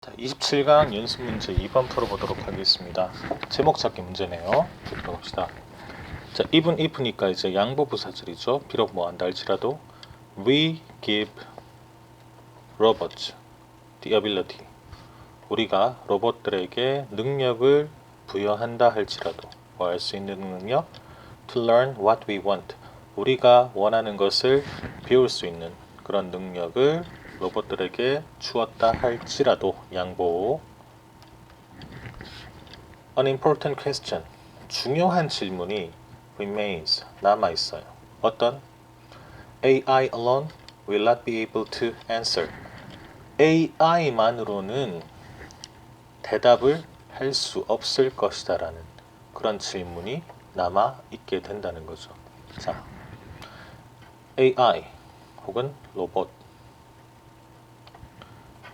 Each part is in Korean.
자, 27강 연습 문제 2번 풀어보도록 하겠습니다. 제목 찾기 문제네요. 들어봅시다. 자, if니까 이제 양보 부사절이죠. 비록 뭐 한다 할지라도 we give robots the ability. 우리가 로봇들에게 능력을 부여한다 할지라도 뭐 할 수 있는 능력 to learn what we want. 우리가 원하는 것을 배울 수 있는 그런 능력을 로봇들에게 주었다 할지라도 양보. An important question. 중요한 질문이 remains. 남아있어요. 어떤? AI alone will not be able to answer. AI만으로는 대답을 할 수 없을 것이다 라는 그런 질문이 남아있게 된다는 거죠. 자, AI 혹은 로봇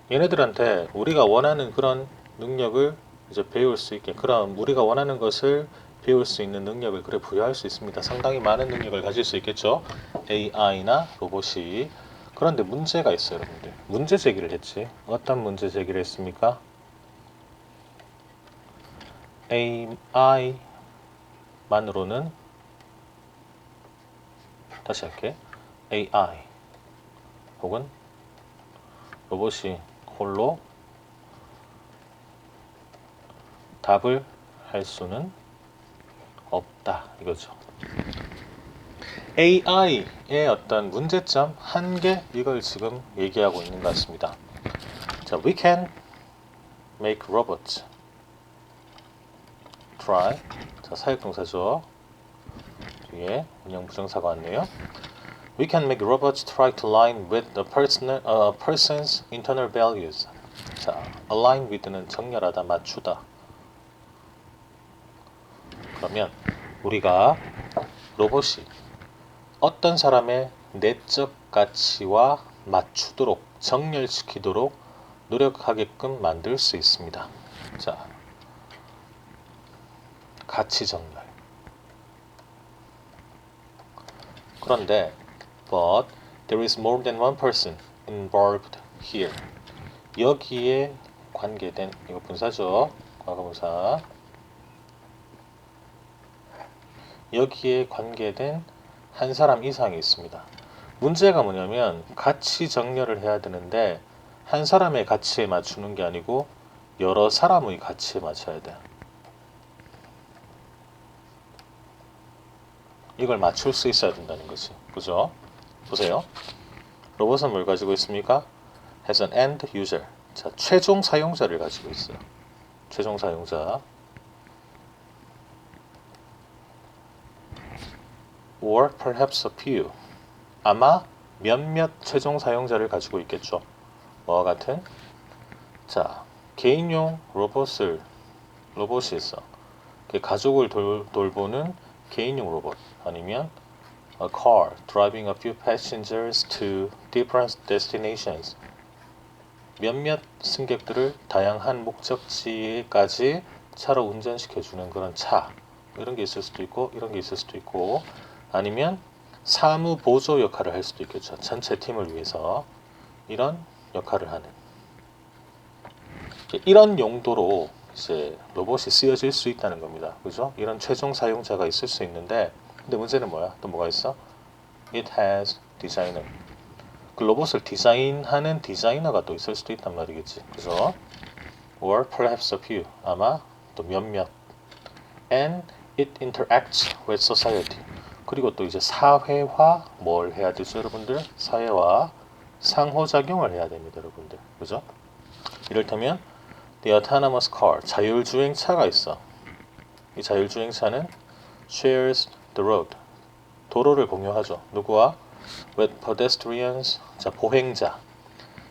얘네들한테 우리가 원하는 그런 능력을 이제 배울 수 있게, 그럼 우리가 원하는 것을 배울 수 있는 능력을 그래 부여할 수 있습니다. 상당히 많은 능력을 가질 수 있겠죠. AI나 로봇이. 그런데 문제가 있어요, 여러분들. 문제 제기를 했지. 어떤 문제 제기를 했습니까? AI만으로는, 다시 할게. AI 혹은 로봇이 홀로 답을 할 수는 없다 이거죠. AI의 어떤 문제점, 한계, 이걸 지금 얘기하고 있는 것 같습니다. 자, we can make robots try. 자, 사역동사죠. 뒤에 운영 부정사가 왔네요. We can make robots try to align with the person's internal values. 자, align with는 정렬하다, 맞추다. 그러면 우리가 로봇이 어떤 사람의 내적 가치와 맞추도록, 정렬시키도록 노력하게끔 만들 수 있습니다. 자, 가치 정렬. 그런데 but there is more than one person involved here. 여기에 관계된, 이거 분사죠. 과거분사. 여기에 관계된 한 사람 이상이 있습니다. 문제가 뭐냐면 가치 정렬을 해야 되는데 한 사람의 가치에 맞추는 게 아니고 여러 사람의 가치에 맞춰야 돼. 이걸 맞출 수 있어야 된다는 거지. 그죠? 보세요. 로봇은 뭘 가지고 있습니까? has an end user. 자, 최종 사용자를 가지고 있어요. 최종 사용자. or perhaps a few. 아마 몇몇 최종 사용자를 가지고 있겠죠. 뭐와 같은? 자, 개인용 로봇이 있어. 가족을 돌보는 개인용 로봇. 아니면 a car driving a few passengers to different destinations. 몇몇 승객들을 다양한 목적지까지 차로 운전시켜주는 그런 차. 이런 게 있을 수도 있고, 이런 게 있을 수도 있고, 아니면 사무 보조 역할을 할 수도 있겠죠. 전체 팀을 위해서 이런 역할을 하는, 이런 용도로 이제 로봇이 쓰여질 수 있다는 겁니다. 그죠? 이런 최종 사용자가 있을 수 있는데, 근데 문제는 뭐야? 또 뭐가 있어? It has designer. 그 로봇을 디자인하는 디자이너가 또 있을 수도 있단 말이겠지. 그죠? Or perhaps a few. 아마 또 몇몇. And it interacts with society. 그리고 또 이제 사회와 뭘 해야 되죠, 여러분들? 사회와 상호작용을 해야 됩니다, 여러분들. 그죠? 이를테면 the autonomous car, 자율주행차가 있어. 이 자율주행차는 shares the road, 도로를 공유하죠. 누구와? with pedestrians, 자, 보행자.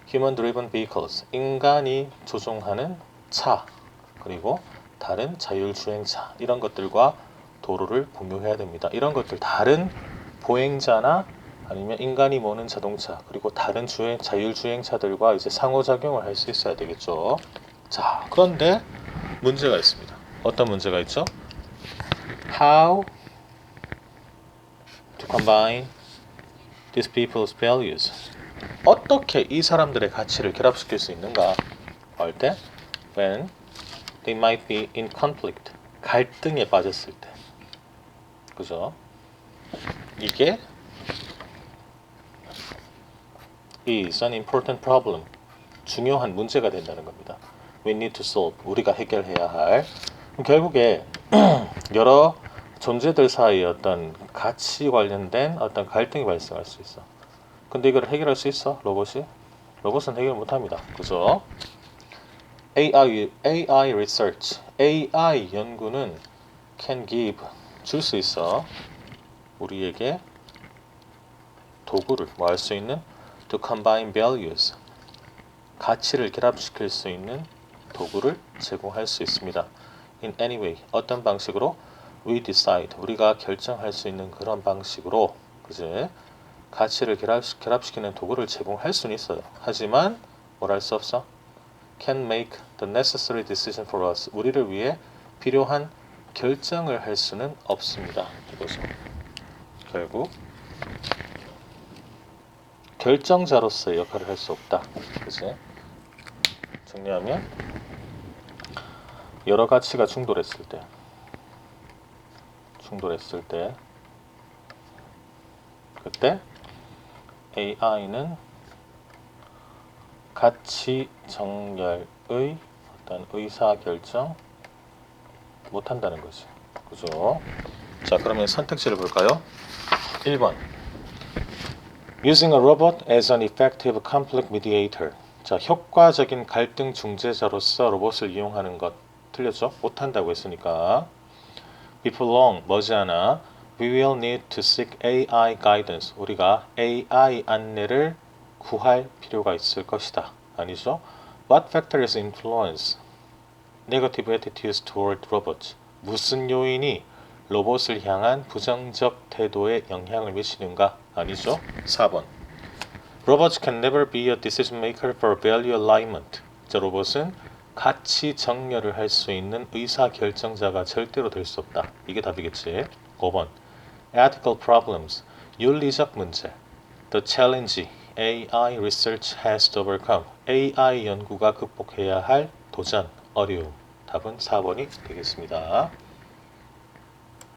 human driven vehicles, 인간이 조종하는 차. 그리고 다른 자율주행차, 이런 것들과 도로를 공유해야 됩니다. 이런 것들, 다른 보행자나 아니면 인간이 모는 자동차, 그리고 다른 자율주행차들과 이제 상호작용을 할 수 있어야 되겠죠. 자, 그런데 문제가 있습니다. 어떤 문제가 있죠? How to combine these people's values. 어떻게 이 사람들의 가치를 결합시킬 수 있는가? 할 때 when they might be in conflict 갈등에 빠졌을 때 그죠? 이게 is an important problem 중요한 문제가 된다는 겁니다. We need to solve 우리가 해결해야 할 결국에 여러 존재들 사이의 어떤 가치 관련된 어떤 갈등이 발생할 수 있어. 근데 이걸 해결할 수 있어? 로봇이? 로봇은 해결 못합니다. 그죠? AI research, AI 연구는 can give, 줄 수 있어. 우리에게 도구를 뭐 할 수 있는 to combine values, 가치를 결합시킬 수 있는 도구를 제공할 수 있습니다. In any way, 어떤 방식으로 we decide, 우리가 결정할 수 있는 그런 방식으로 그지? 가치를 결합시키는 도구를 제공할 수는 있어요. 하지만 뭘 할 수 없어? Can make the necessary decision for us. 우리를 위해 필요한 결정을 할 수는 없습니다. 이거죠. 결국 결정자로서의 역할을 할 수 없다. 그치? 정리하면 여러 가치가 충돌했을 때 그때 AI는 가치 정렬의 어떤 의사결정 못한다는 거지. 그죠? 자, 그러면 선택지를 볼까요? 1번 Using a robot as an effective conflict mediator. 자, 효과적인 갈등 중재자로서 로봇을 이용하는 것 틀렸죠? 못한다고 했으니까 Before long, 머지않아 We will need to seek AI guidance. 우리가 AI 안내를 구할 필요가 있을 것이다. 아니죠? What factors influence negative attitudes toward robots? 무슨 요인이 로봇을 향한 부정적 태도에 영향을 미치는가? 아니죠? 4번 Robots can never be a decision maker for value alignment. 자, 로봇은 가치 정렬을 할 수 있는 의사결정자가 절대로 될 수 없다. 이게 답이겠지. 5번 Ethical problems, 윤리적 문제. The challenge AI research has to overcome. AI 연구가 극복해야 할 도전, 어려움. 답은 4번이 되겠습니다.